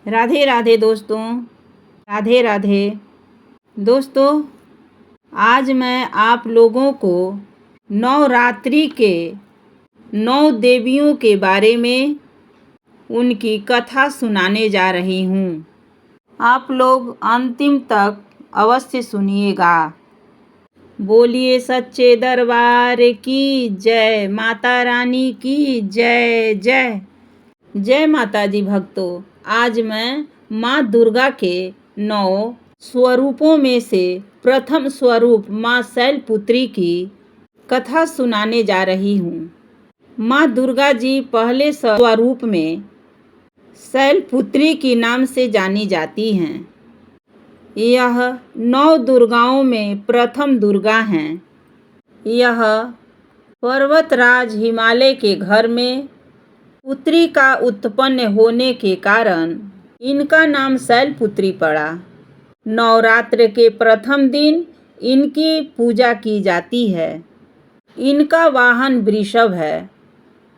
राधे राधे दोस्तों, राधे राधे दोस्तों। आज मैं आप लोगों को नवरात्रि के 9 देवियों के बारे में उनकी कथा सुनाने जा रही हूँ। आप लोग अंतिम तक अवश्य सुनिएगा। बोलिए सच्चे दरबार की जय, माता रानी की जय जय। जय माता जी भक्तों। आज मैं माँ दुर्गा के 9 स्वरूपों में से प्रथम स्वरूप माँ शैलपुत्री की कथा सुनाने जा रही हूँ। माँ दुर्गा जी पहले स्वरूप में शैलपुत्री के नाम से जानी जाती हैं। यह 9 दुर्गाओं में प्रथम दुर्गा हैं। यह पर्वतराज हिमालय के घर में पुत्री का उत्पन्न होने के कारण इनका नाम शैलपुत्री पड़ा। नवरात्र के प्रथम दिन इनकी पूजा की जाती है। इनका वाहन वृषभ है,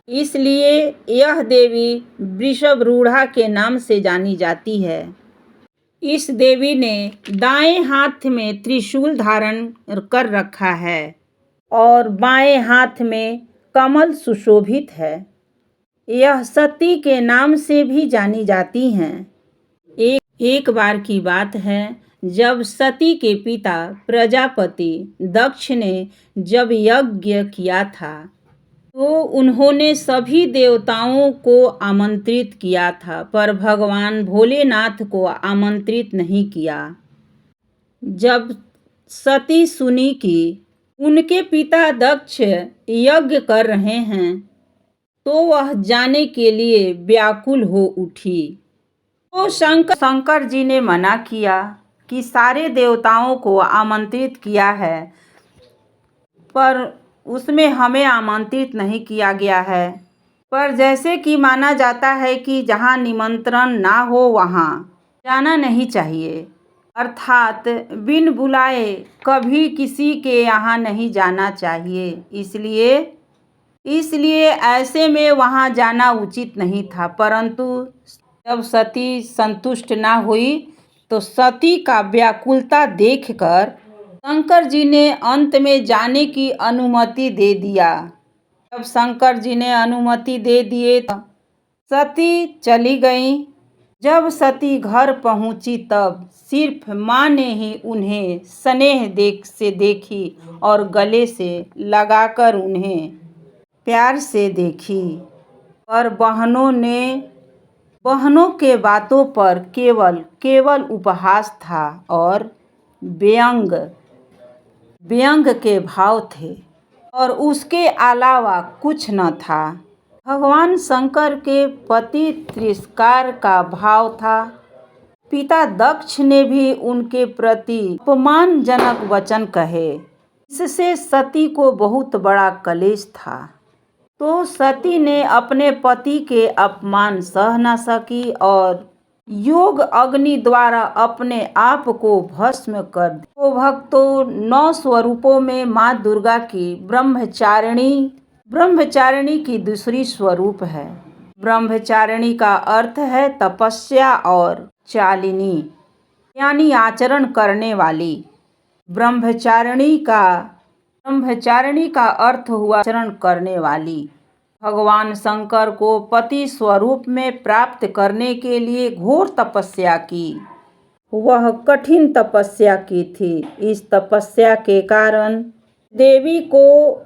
इसलिए यह देवी वृषभरूढ़ा के नाम से जानी जाती है। इस देवी ने दाएं हाथ में त्रिशूल धारण कर रखा है और बाएं हाथ में कमल सुशोभित है। यह सती के नाम से भी जानी जाती हैं। एक बार की बात है, जब सती के पिता प्रजापति दक्ष ने जब यज्ञ किया था तो उन्होंने सभी देवताओं को आमंत्रित किया था, पर भगवान भोलेनाथ को आमंत्रित नहीं किया। जब सती सुनी कि उनके पिता दक्ष यज्ञ कर रहे हैं तो वह जाने के लिए व्याकुल हो उठी। तो शंकर जी ने मना किया कि सारे देवताओं को आमंत्रित किया है, पर उसमें हमें आमंत्रित नहीं किया गया है। पर जैसे कि माना जाता है कि जहाँ निमंत्रण ना हो वहाँ जाना नहीं चाहिए, अर्थात बिन बुलाए कभी किसी के यहाँ नहीं जाना चाहिए। इसलिए ऐसे में वहाँ जाना उचित नहीं था। परंतु जब सती संतुष्ट ना हुई तो सती का व्याकुलता देखकर शंकर जी ने अंत में जाने की अनुमति दे दिया। जब शंकर जी ने अनुमति दे दिए तो सती चली गई। जब सती घर पहुंची तब सिर्फ माँ ने ही उन्हें स्नेह से देखी और गले से लगाकर उन्हें प्यार से देखी। पर बहनों के बातों पर केवल उपहास था और व्यंग के भाव थे और उसके अलावा कुछ न था। भगवान शंकर के पति तिरस्कार का भाव था। पिता दक्ष ने भी उनके प्रति अपमानजनक वचन कहे। इससे सती को बहुत बड़ा क्लेश था। तो सती ने अपने पति के अपमान सह न सकी और योग अग्नि द्वारा अपने आप को भस्म कर दिया। तो भक्तों, 9 स्वरूपों में माँ दुर्गा की ब्रह्मचारिणी की दूसरी स्वरूप है। ब्रह्मचारिणी का अर्थ है तपस्या और चालिनी, यानी आचरण करने वाली। ब्रह्मचारिणी का अर्थ हुआ आचरण करने वाली। भगवान शंकर को पति स्वरूप में प्राप्त करने के लिए घोर तपस्या की। वह कठिन तपस्या की थी। इस तपस्या के कारण देवी को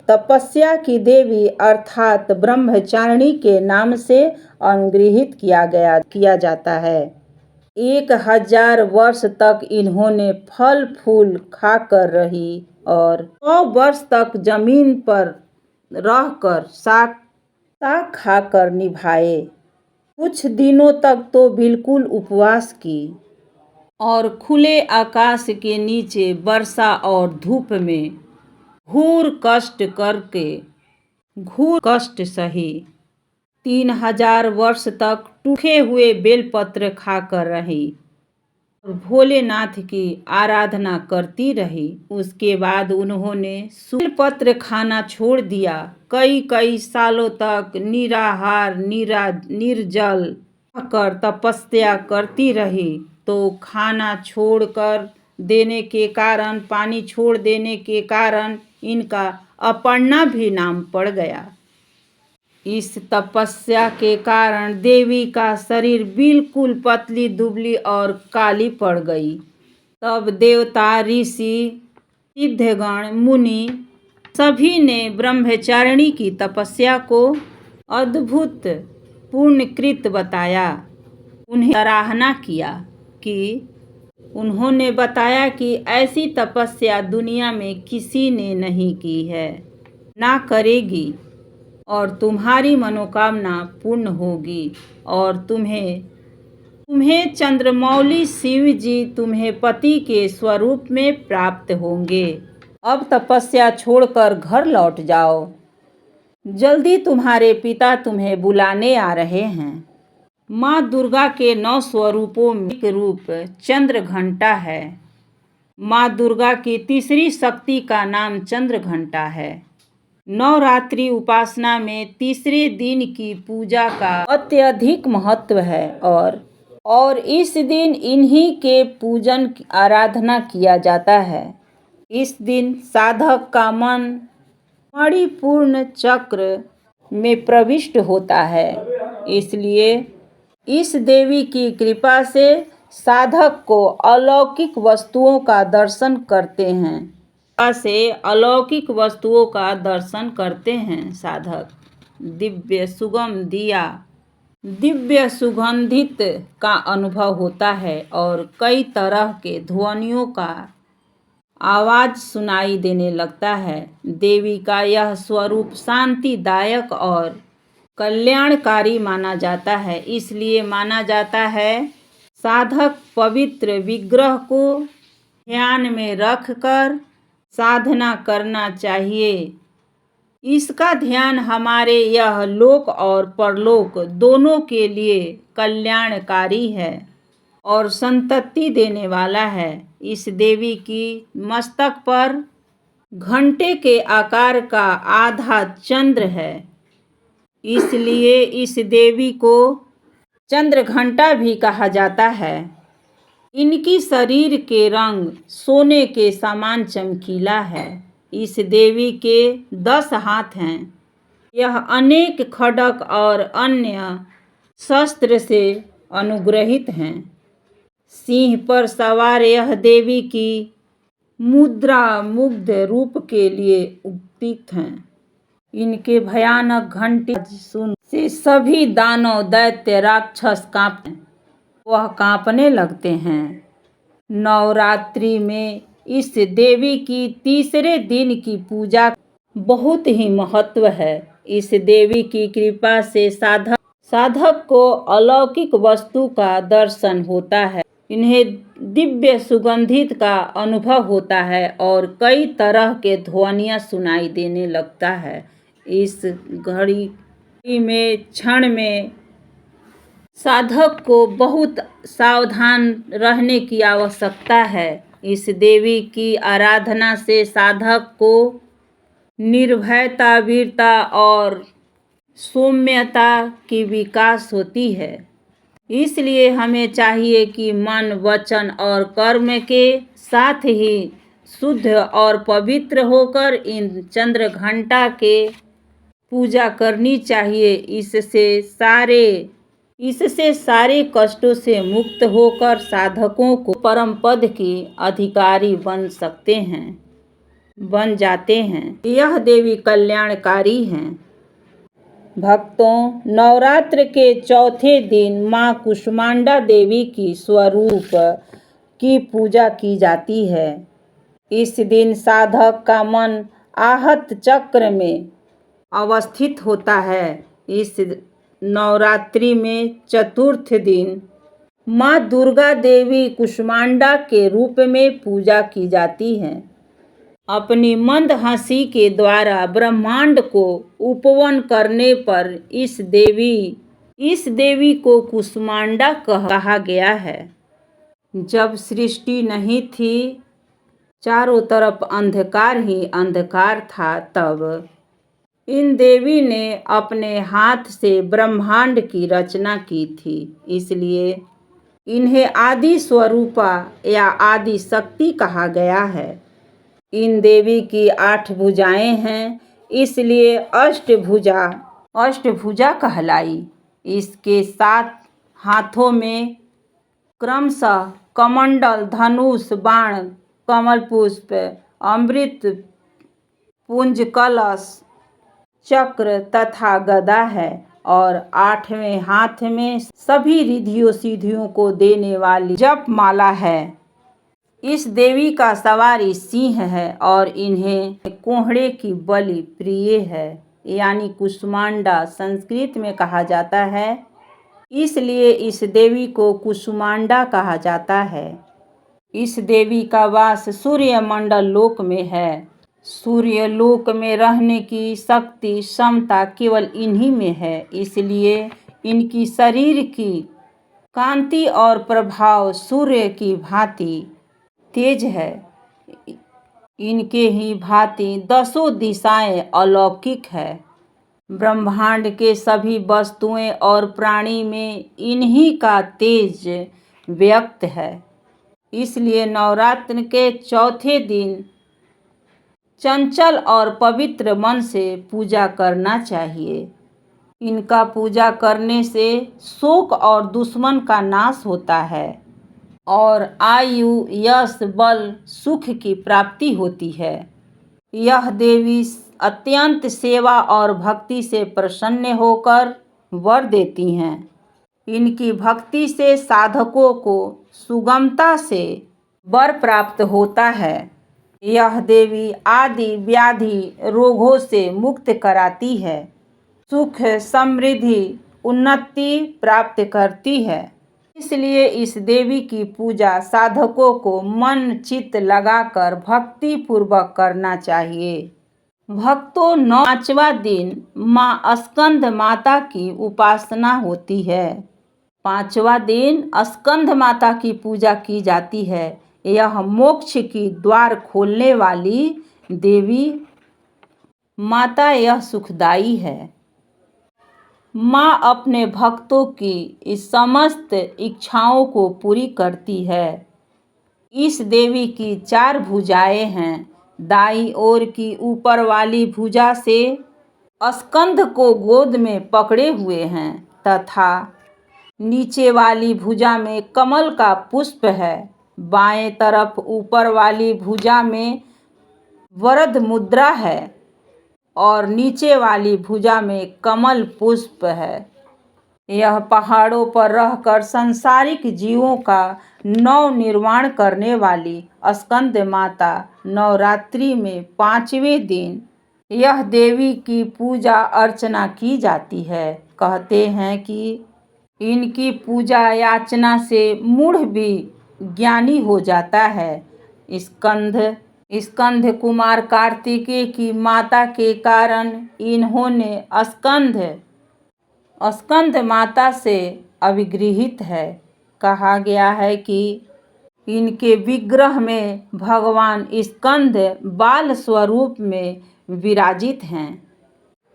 तपस्या की देवी अर्थात ब्रह्मचारिणी के नाम से अनुग्रहित किया जाता है। 1000 वर्ष तक इन्होंने फल फूल खाकर रही और 100 वर्ष तक जमीन पर रहकर साग खाकर निभाए। कुछ दिनों तक तो बिल्कुल उपवास की और खुले आकाश के नीचे वर्षा और धूप में घोर कष्ट सही। 3000 वर्ष तक सूखे हुए बेलपत्र खाकर रही और भोलेनाथ की आराधना करती रही। उसके बाद उन्होंने बेलपत्र खाना छोड़ दिया। कई सालों तक निराहार निर्जल कर तपस्या करती रही तो खाना छोड़कर देने के कारण, पानी छोड़ देने के कारण इनका अपर्णा भी नाम पड़ गया। इस तपस्या के कारण देवी का शरीर बिल्कुल पतली दुबली और काली पड़ गई। तब देवता, ऋषि, सिद्धगण, मुनि सभी ने ब्रह्मचारिणी की तपस्या को अद्भुत पुण्यकृत बताया। उन्हें सराहना किया कि उन्होंने बताया कि ऐसी तपस्या दुनिया में किसी ने नहीं की है, ना करेगी, और तुम्हारी मनोकामना पूर्ण होगी और तुम्हें चंद्रमौली शिव जी तुम्हें पति के स्वरूप में प्राप्त होंगे। अब तपस्या छोड़कर घर लौट जाओ। जल्दी तुम्हारे पिता तुम्हें बुलाने आ रहे हैं। माँ दुर्गा के 9 स्वरूपों में एक रूप चंद्रघंटा है। माँ दुर्गा की तीसरी शक्ति का नाम चंद्रघंटा है। नवरात्रि उपासना में तीसरे दिन की पूजा का अत्यधिक महत्व है और इस दिन इन्हीं के पूजन आराधना किया जाता है। इस दिन साधक का मन मणिपूर्ण चक्र में प्रविष्ट होता है। इसलिए इस देवी की कृपा से साधक को अलौकिक वस्तुओं का दर्शन करते हैं। साधक दिव्य सुगम दिया, दिव्य सुगंधित का अनुभव होता है और कई तरह के ध्वनियों का आवाज सुनाई देने लगता है। देवी का यह स्वरूप शांतिदायक और कल्याणकारी माना जाता है। इसलिए माना जाता है साधक पवित्र विग्रह को ध्यान में रखकर साधना करना चाहिए। इसका ध्यान हमारे यह लोक और परलोक दोनों के लिए कल्याणकारी है और संतति देने वाला है। इस देवी की मस्तक पर घंटे के आकार का आधा चंद्र है, इसलिए इस देवी को चंद्रघंटा भी कहा जाता है। इनकी शरीर के रंग सोने के समान चमकीला है। इस देवी के 10 हाथ हैं। यह अनेक खड्ग और अन्य शस्त्र से अनुग्रहित हैं। सिंह पर सवार यह देवी की मुद्रा मुग्ध रूप के लिए उपयुक्त हैं। इनके भयानक घंटी सुन से सभी दानव, दैत्य, राक्षस कांपने लगते हैं। नवरात्रि में इस देवी की तीसरे दिन की पूजा बहुत ही महत्व है। इस देवी की कृपा से साधक को अलौकिक वस्तु का दर्शन होता है। इन्हें दिव्य सुगंधित का अनुभव होता है और कई तरह के ध्वनियाँ सुनाई देने लगता है। इस घड़ी में क्षण में साधक को बहुत सावधान रहने की आवश्यकता है। इस देवी की आराधना से साधक को निर्भयता, वीरता और सौम्यता की विकास होती है। इसलिए हमें चाहिए कि मन, वचन और कर्म के साथ ही शुद्ध और पवित्र होकर इन चंद्रघंटा के पूजा करनी चाहिए। इससे सारे कष्टों से मुक्त होकर साधकों को परम पद के अधिकारी बन जाते हैं। यह देवी कल्याणकारी हैं। भक्तों, नवरात्र के चौथे दिन माँ कुष्मांडा देवी की स्वरूप की पूजा की जाती है। इस दिन साधक का मन आहत चक्र में अवस्थित होता है। इस नवरात्रि में चतुर्थ दिन माँ दुर्गा देवी कुष्मांडा के रूप में पूजा की जाती है। अपनी मंद हंसी के द्वारा ब्रह्मांड को उपवन करने पर इस देवी को कुष्मांडा कहा गया है। जब सृष्टि नहीं थी, चारों तरफ अंधकार ही अंधकार था, तब इन देवी ने अपने हाथ से ब्रह्मांड की रचना की थी, इसलिए इन्हें आदि स्वरूपा या आदि शक्ति कहा गया है। इन देवी की 8 भुजाएं हैं, इसलिए अष्टभुजा कहलाई। इसके 7 हाथों में क्रमशः कमंडल, धनुष, बाण, कमल पुष्प, अमृत पुंज, कलश, चक्र तथा गदा है और 8वें हाथ में सभी रिद्धियों सिद्धियों को देने वाली जप माला है। इस देवी का सवारी सिंह है और इन्हें कोहड़े की बलि प्रिय है, यानी कुसुमांडा संस्कृत में कहा जाता है, इसलिए इस देवी को कुसुमांडा कहा जाता है। इस देवी का वास सूर्य मंडल लोक में है। सूर्य लोक में रहने की शक्ति क्षमता केवल इन्हीं में है, इसलिए इनकी शरीर की कांति और प्रभाव सूर्य की भांति तेज है। इनके ही भांति 10 दिशाएं अलौकिक है। ब्रह्मांड के सभी वस्तुएं और प्राणी में इन्हीं का तेज व्यक्त है, इसलिए नवरात्र के चौथे दिन चंचल और पवित्र मन से पूजा करना चाहिए। इनका पूजा करने से शोक और दुश्मन का नाश होता है और आयु, यश, बल, सुख की प्राप्ति होती है। यह देवी अत्यंत सेवा और भक्ति से प्रसन्न होकर वर देती हैं। इनकी भक्ति से साधकों को सुगमता से वर प्राप्त होता है। यह देवी आदि व्याधि रोगों से मुक्त कराती है, सुख, समृद्धि, उन्नति प्राप्त करती है। इसलिए इस देवी की पूजा साधकों को मन चित्त लगाकर भक्ति पूर्वक करना चाहिए। भक्तों, 5वां दिन माँ स्कंद माता की उपासना होती है। 5वां दिन स्कंद माता की पूजा की जाती है। यह मोक्ष की द्वार खोलने वाली देवी माता यह सुखदाई है। माँ अपने भक्तों की इस समस्त इच्छाओं को पूरी करती है। इस देवी की 4 भुजाएं हैं। दाईं ओर की ऊपर वाली भुजा से स्कंद को गोद में पकड़े हुए हैं तथा नीचे वाली भुजा में कमल का पुष्प है। बाएं तरफ ऊपर वाली भुजा में वरद मुद्रा है और नीचे वाली भुजा में कमल पुष्प है। यह पहाड़ों पर रहकर सांसारिक जीवों का नव निर्माण करने वाली स्कंद माता नवरात्रि में 5वें दिन यह देवी की पूजा अर्चना की जाती है। कहते हैं कि इनकी पूजा याचना से मूढ़ भी ज्ञानी हो जाता है। स्कंद कुमार कार्तिकेय की माता के कारण इन्होंने स्कंद माता से अभिगृहित है। कहा गया है कि इनके विग्रह में भगवान स्कंद बाल स्वरूप में विराजित हैं।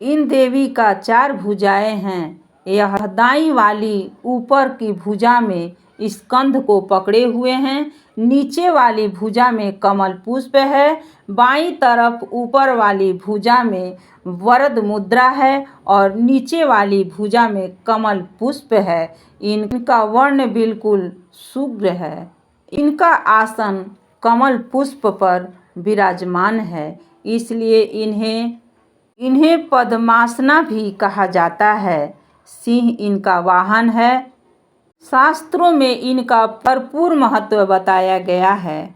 इन देवी का 4 भुजाएं हैं। यह दाईं वाली ऊपर की भुजा में स्कंद को पकड़े हुए हैं, नीचे वाली भुजा में कमल पुष्प है, बाईं तरफ ऊपर वाली भुजा में वरद मुद्रा है और नीचे वाली भुजा में कमल पुष्प है। इनका वर्ण बिल्कुल शुभ्र है। इनका आसन कमल पुष्प पर विराजमान है, इसलिए इन्हें पद्मासना भी कहा जाता है। सिंह इनका वाहन है। शास्त्रों में इनका भरपूर महत्व बताया गया है।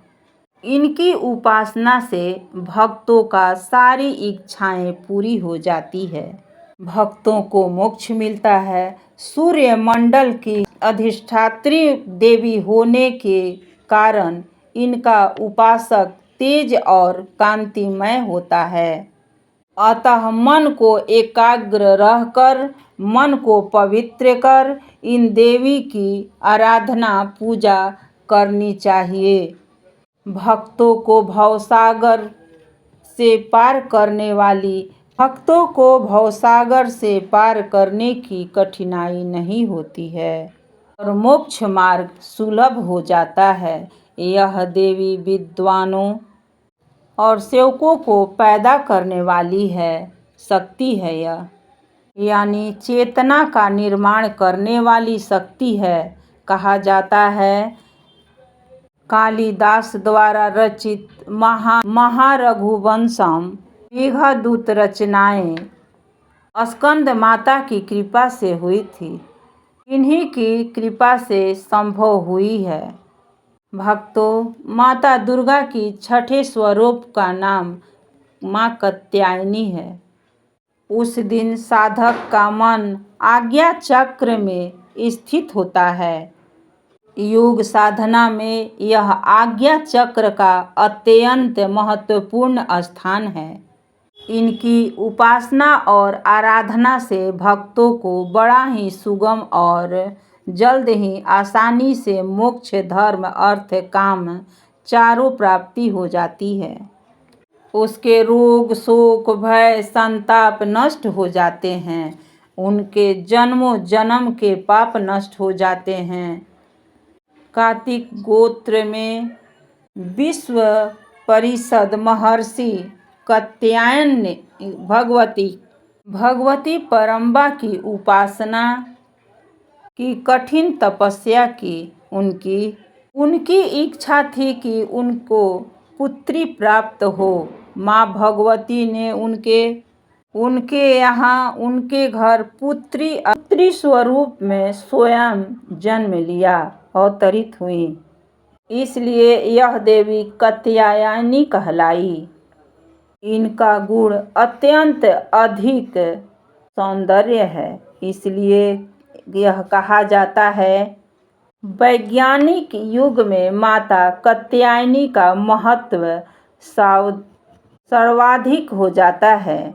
इनकी उपासना से भक्तों का सारी इच्छाएं पूरी हो जाती है। भक्तों को मोक्ष मिलता है। सूर्य मंडल की अधिष्ठात्री देवी होने के कारण इनका उपासक तेज और कांतिमय होता है। अतः मन को एकाग्र रहकर, मन को पवित्र कर इन देवी की आराधना पूजा करनी चाहिए। भक्तों को भवसागर से पार करने वाली भक्तों को भवसागर से पार करने की कठिनाई नहीं होती है और मोक्ष मार्ग सुलभ हो जाता है। यह देवी विद्वानों और सेवकों को पैदा करने वाली है शक्ति है। यह यानी चेतना का निर्माण करने वाली शक्ति है। कहा जाता है कालिदास द्वारा रचित महारघुवंशम मेघदूत रचनाएं स्कंद माता की कृपा से हुई थी। इन्हीं की कृपा से संभव हुई है। भक्तों, माता दुर्गा की छठे स्वरूप का नाम माँ कात्यायनी है। उस दिन साधक का मन आज्ञा चक्र में स्थित होता है। योग साधना में यह आज्ञा चक्र का अत्यंत महत्वपूर्ण स्थान है। इनकी उपासना और आराधना से भक्तों को बड़ा ही सुगम और जल्द ही आसानी से मोक्ष, धर्म, अर्थ, काम चारों प्राप्ति हो जाती है। उसके रोग, शोक, भय, संताप नष्ट हो जाते हैं। उनके जन्मों जन्म के पाप नष्ट हो जाते हैं। कार्तिक गोत्र में विश्व परिषद महर्षि कात्यायन ने भगवती परम्बा की उपासना की, कठिन तपस्या की। उनकी इच्छा थी कि उनको पुत्री प्राप्त हो। माँ भगवती ने उनके यहाँ, उनके घर पुत्री स्वरूप में स्वयं जन्म लिया, अवतरित हुई। इसलिए यह देवी कात्यायनी कहलाई। इनका गुण अत्यंत अधिक सौंदर्य है। इसलिए यह कहा जाता है वैज्ञानिक युग में माता कात्यायनी का महत्व सर्वाधिक हो जाता है।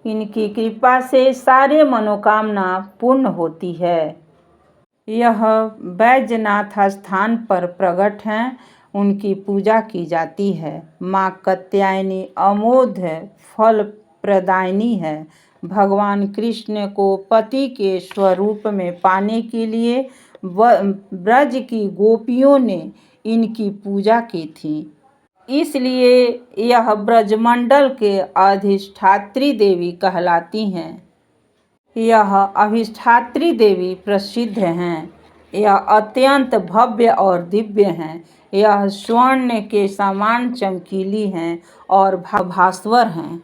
इनकी कृपा से सारे मनोकामना पूर्ण होती है। यह बैजनाथ स्थान पर प्रकट हैं। उनकी पूजा की जाती है। माँ कात्यायनी अमोघ फल प्रदायिनी है। भगवान कृष्ण को पति के स्वरूप में पाने के लिए ब्रज की गोपियों ने इनकी पूजा की थी। इसलिए यह ब्रजमंडल के अधिष्ठात्री देवी कहलाती हैं। यह अधिष्ठात्री देवी प्रसिद्ध हैं। यह अत्यंत भव्य और दिव्य हैं। यह स्वर्ण के समान चमकीली हैं और भास्वर हैं।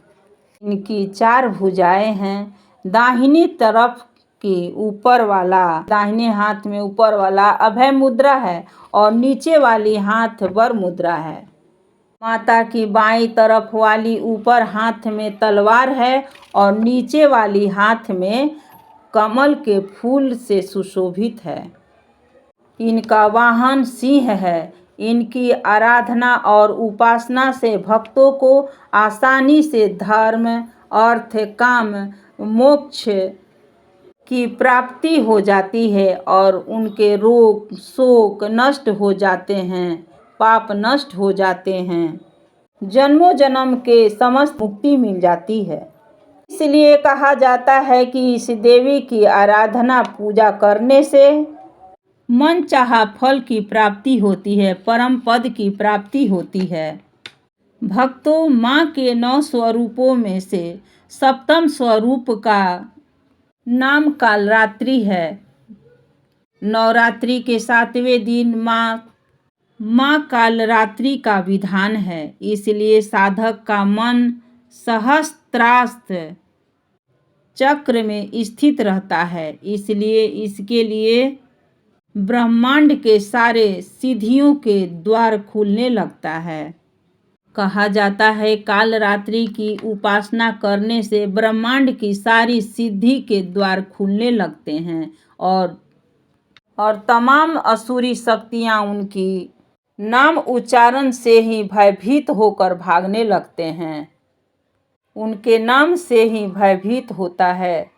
इनकी 4 भुजाएं हैं। दाहिनी तरफ की दाहिने हाथ में ऊपर वाला अभय मुद्रा है और नीचे वाली हाथ वर मुद्रा है। माता की बाईं तरफ वाली ऊपर हाथ में तलवार है और नीचे वाली हाथ में कमल के फूल से सुशोभित है। इनका वाहन सिंह है। इनकी आराधना और उपासना से भक्तों को आसानी से धर्म, अर्थ, काम, मोक्ष की प्राप्ति हो जाती है और उनके रोग, शोक नष्ट हो जाते हैं, पाप नष्ट हो जाते हैं, जन्मों जन्म के समस्त मुक्ति मिल जाती है। इसलिए कहा जाता है कि इस देवी की आराधना पूजा करने से मनचाहा फल की प्राप्ति होती है, परम पद की प्राप्ति होती है। भक्तों, माँ के 9 स्वरूपों में से सप्तम स्वरूप का नाम कालरात्रि है। नवरात्रि के 7वें दिन माँ कालरात्रि का विधान है। इसलिए साधक का मन सहस्त्रास्त्र चक्र में स्थित रहता है। इसलिए इसके लिए ब्रह्मांड के सारे सिद्धियों के द्वार खुलने लगता है। कहा जाता है कालरात्रि की उपासना करने से ब्रह्मांड की सारी सिद्धि के द्वार खुलने लगते हैं और तमाम असुरी शक्तियां उनकी नाम उच्चारण से ही भयभीत होकर भागने लगते हैं। उनके नाम से ही भयभीत होता है।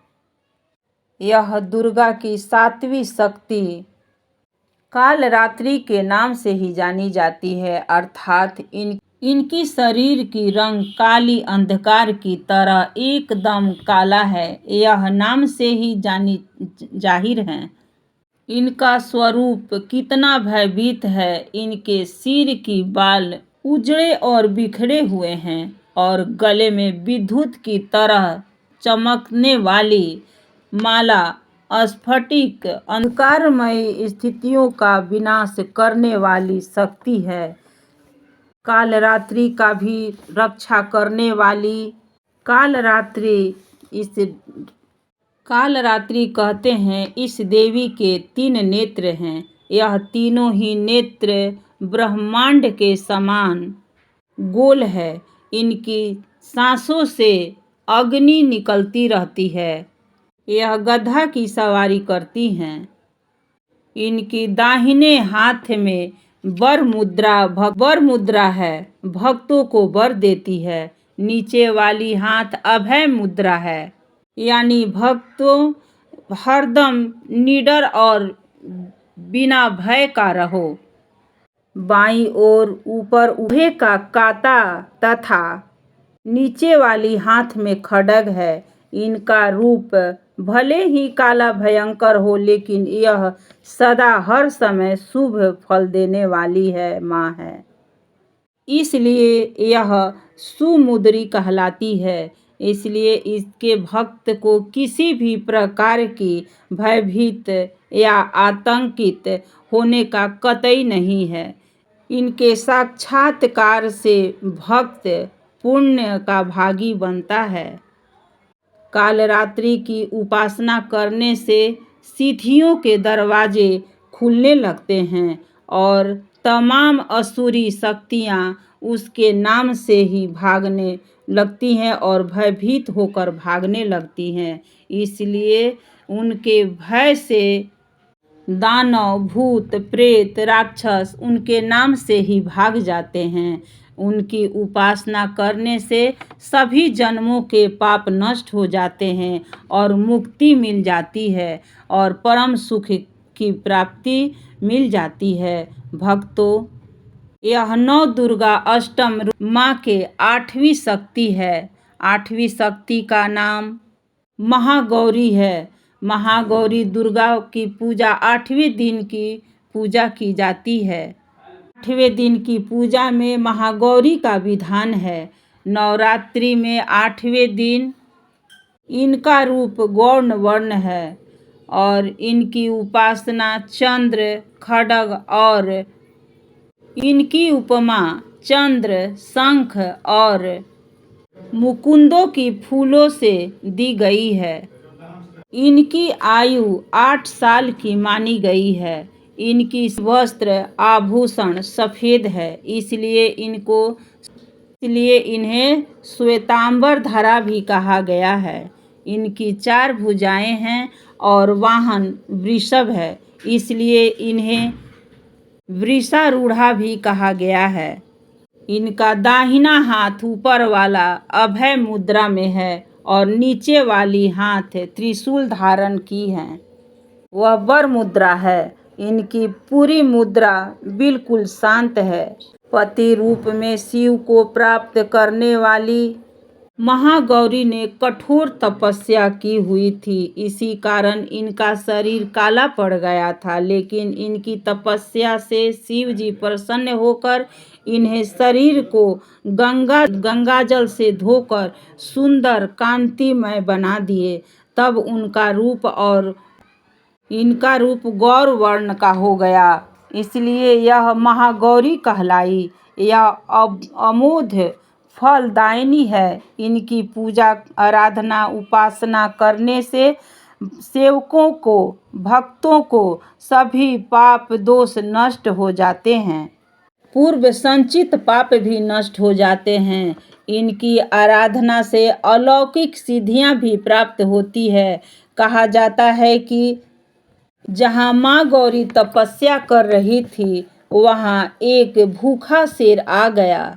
यह दुर्गा की 7वीं शक्ति कालरात्रि के नाम से ही जानी जाती है। अर्थात इनकी शरीर की रंग काली अंधकार की तरह एकदम काला है, यह नाम से ही जाहिर है। इनका स्वरूप कितना भयभीत है। इनके सिर की बाल उजड़े और बिखरे हुए हैं और गले में विद्युत की तरह चमकने वाली माला स्फटिक अंधकारमय स्थितियों का विनाश करने वाली शक्ति है। कालरात्रि का भी रक्षा करने वाली कालरात्रि कहते हैं। इस देवी के 3 नेत्र हैं। यह तीनों ही नेत्र ब्रह्मांड के समान गोल है। इनकी सांसों से अग्नि निकलती रहती है। यह गधा की सवारी करती हैं। इनकी दाहिने हाथ में वर मुद्रा है, भक्तों को वर देती है। नीचे वाली हाथ अभय मुद्रा है, यानी भक्तों हरदम निडर और बिना भय का रहो। बाईं ओर ऊपर उभे का कांटा तथा नीचे वाली हाथ में खड्ग है। इनका रूप भले ही काला भयंकर हो, लेकिन यह सदा हर समय शुभ फल देने वाली है माँ है। इसलिए यह सुमुद्री कहलाती है। इसलिए इसके भक्त को किसी भी प्रकार की भयभीत या आतंकित होने का कतई नहीं है। इनके साक्षात्कार से भक्त पुण्य का भागी बनता है। कालरात्रि की उपासना करने से सिद्धियों के दरवाजे खुलने लगते हैं और तमाम असुरी शक्तियाँ उसके नाम से ही भागने लगती हैं और भयभीत होकर भागने लगती हैं। इसलिए उनके भय से दानव, भूत, प्रेत, राक्षस उनके नाम से ही भाग जाते हैं। उनकी उपासना करने से सभी जन्मों के पाप नष्ट हो जाते हैं और मुक्ति मिल जाती है और परम सुख की प्राप्ति मिल जाती है। भक्तों, यह 9 दुर्गा अष्टम माँ के 8वीं शक्ति है। 8वीं शक्ति का नाम महागौरी है। महागौरी दुर्गा की पूजा 8वें दिन की पूजा की जाती है। 8वें दिन की पूजा में महागौरी का विधान है। नवरात्रि में 8वें दिन इनका रूप गौण वर्ण है और इनकी उपासना चंद्र, खड्ग और इनकी उपमा चंद्र, शंख और मुकुंदों की फूलों से दी गई है। इनकी आयु 8 साल की मानी गई है। इनकी वस्त्र आभूषण सफ़ेद है, इसलिए इन्हें श्वेतांबर धरा भी कहा गया है। इनकी 4 भुजाएं हैं और वाहन वृषभ है, इसलिए इन्हें वृषारूढ़ा भी कहा गया है। इनका दाहिना हाथ ऊपर वाला अभय मुद्रा में है और नीचे वाली हाथ त्रिशूल धारण की है, वह वर मुद्रा है। इनकी पूरी मुद्रा बिल्कुल शांत है। पति रूप में शिव को प्राप्त करने वाली महागौरी ने कठोर तपस्या की हुई थी, इसी कारण इनका शरीर काला पड़ गया था। लेकिन इनकी तपस्या से शिव जी प्रसन्न होकर इन्हें शरीर को गंगाजल से धोकर सुंदर कांतिमय बना दिए। तब इनका रूप गौर वर्ण का हो गया, इसलिए यह महागौरी कहलाई। यह अमोघ फलदायिनी है। इनकी पूजा, आराधना, उपासना करने से सेवकों को, भक्तों को सभी पाप दोष नष्ट हो जाते हैं। पूर्व संचित पाप भी नष्ट हो जाते हैं। इनकी आराधना से अलौकिक सिद्धियां भी प्राप्त होती है। कहा जाता है कि जहाँ माँ गौरी तपस्या कर रही थी, वहाँ एक भूखा शेर आ गया।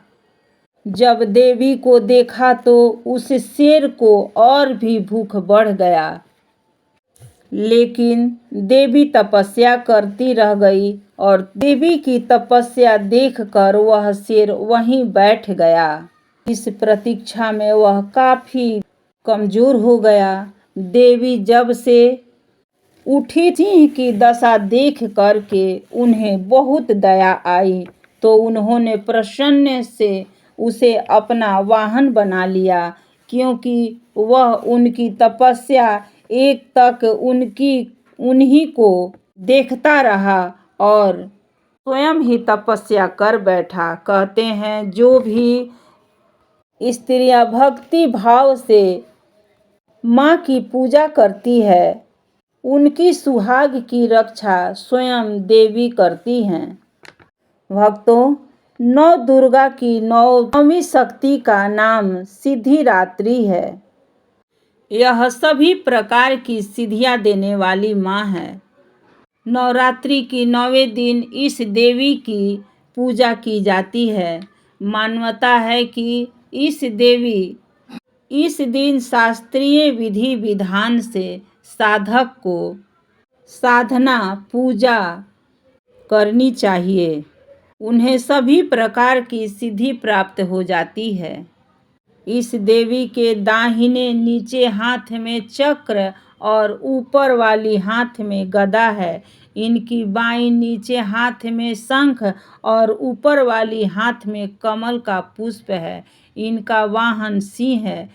जब देवी को देखा तो उस शेर को और भी भूख बढ़ गया। लेकिन देवी तपस्या करती रह गई और देवी की तपस्या देखकर वह शेर वहीं बैठ गया। इस प्रतीक्षा में वह काफी कमजोर हो गया। देवी जब से उठी सिंह की दशा देख करके उन्हें बहुत दया आई, तो उन्होंने प्रसन्न से उसे अपना वाहन बना लिया, क्योंकि वह उनकी तपस्या एक तक उन्हीं को देखता रहा और स्वयं ही तपस्या कर बैठा। कहते हैं जो भी स्त्रियां भक्ति भाव से माँ की पूजा करती है, उनकी सुहाग की रक्षा स्वयं देवी करती हैं। भक्तों, नौ दुर्गा की नौवीं शक्ति का नाम सिद्धिदात्री है। यह सभी प्रकार की सिद्धियां देने वाली माँ है। नवरात्रि की 9वें दिन इस देवी की पूजा की जाती है। मान्यता है कि इस दिन शास्त्रीय विधि विधान से साधक को साधना पूजा करनी चाहिए। उन्हें सभी प्रकार की सिद्धि प्राप्त हो जाती है। इस देवी के दाहिने नीचे हाथ में चक्र और ऊपर वाली हाथ में गदा है। इनकी बाईं नीचे हाथ में शंख और ऊपर वाली हाथ में कमल का पुष्प है। इनका वाहन सिंह है।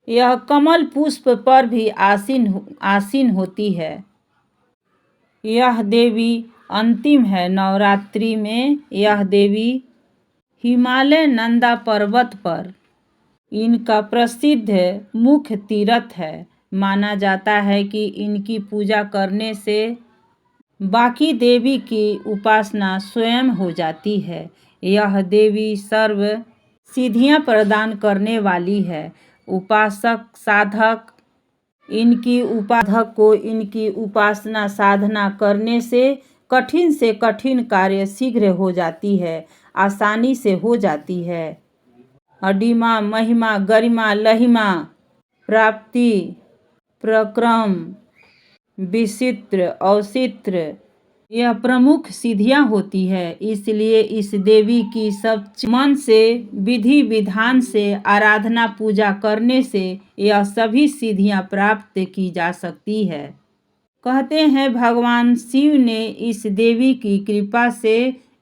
यह कमल पुष्प पर भी आसीन होती है। यह देवी अंतिम है। नवरात्रि में यह देवी हिमालय नंदा पर्वत पर इनका प्रसिद्ध मुख्य तीर्थ है। माना जाता है कि इनकी पूजा करने से बाकी देवी की उपासना स्वयं हो जाती है। यह देवी सर्व सिद्धियां प्रदान करने वाली है। उपासक साधक को इनकी उपासना साधना करने से कठिन कार्य शीघ्र हो जाती है, आसानी से हो जाती है। अडिमा महिमा गरिमा लहिमा प्राप्ति प्रक्रम विचित्र औचित्र यह प्रमुख सिद्धियां होती है। इसलिए इस देवी की सब मन से विधि विधान से आराधना पूजा करने से यह सभी सिद्धियां प्राप्त की जा सकती है। कहते हैं भगवान शिव ने इस देवी की कृपा से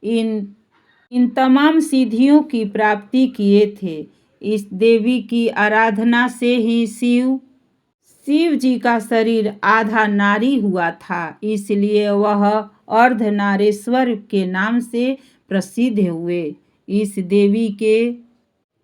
इन तमाम सिद्धियों की प्राप्ति किए थे। इस देवी की आराधना से ही शिव जी का शरीर आधा नारी हुआ था, इसलिए वह अर्धनारीश्वर के नाम से प्रसिद्ध हुए। इस देवी के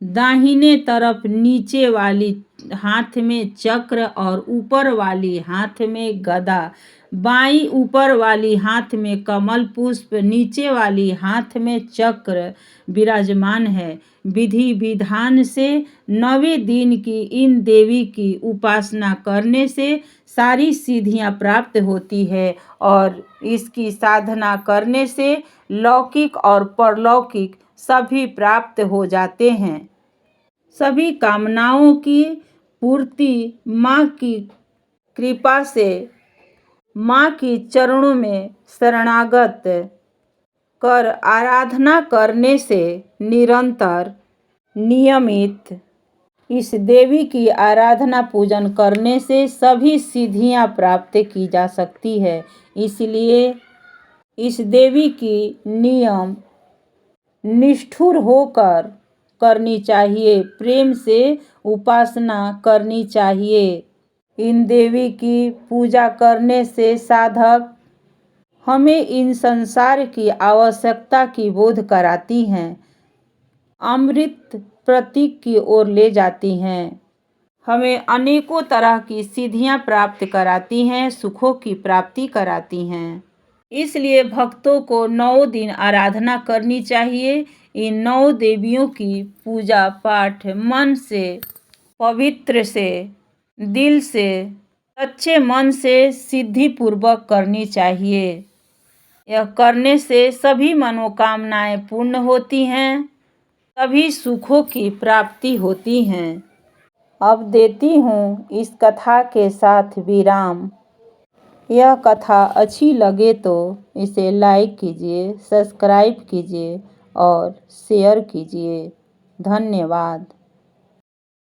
दाहिने तरफ नीचे वाली हाथ में चक्र और ऊपर वाली हाथ में गदा, बाईं ऊपर वाली हाथ में कमल पुष्प, नीचे वाली हाथ में चक्र विराजमान है। विधि विधान से 9वें दिन की इन देवी की उपासना करने से सारी सिद्धियां प्राप्त होती है और इसकी साधना करने से लौकिक और परलौकिक सभी प्राप्त हो जाते हैं। सभी कामनाओं की पूर्ति माँ की कृपा से माँ की चरणों में शरणागत कर आराधना करने से निरंतर नियमित इस देवी की आराधना पूजन करने से सभी सिद्धियां प्राप्त की जा सकती है। इसलिए इस देवी की नियम निष्ठुर होकर करनी चाहिए, प्रेम से उपासना करनी चाहिए। इन देवी की पूजा करने से साधक हमें इन संसार की आवश्यकता की बोध कराती हैं, अमृत प्रतीक की ओर ले जाती हैं, हमें अनेकों तरह की सिद्धियां प्राप्त कराती हैं, सुखों की प्राप्ति कराती हैं। इसलिए भक्तों को 9 दिन आराधना करनी चाहिए। इन 9 देवियों की पूजा पाठ मन से, पवित्र से, दिल से, सच्चे मन से सिद्धि पूर्वक करनी चाहिए। यह करने से सभी मनोकामनाएं पूर्ण होती हैं, सभी सुखों की प्राप्ति होती हैं। अब देती हूँ इस कथा के साथ विराम। यह कथा अच्छी लगे तो इसे लाइक कीजिए, सब्सक्राइब कीजिए और शेयर कीजिए। धन्यवाद।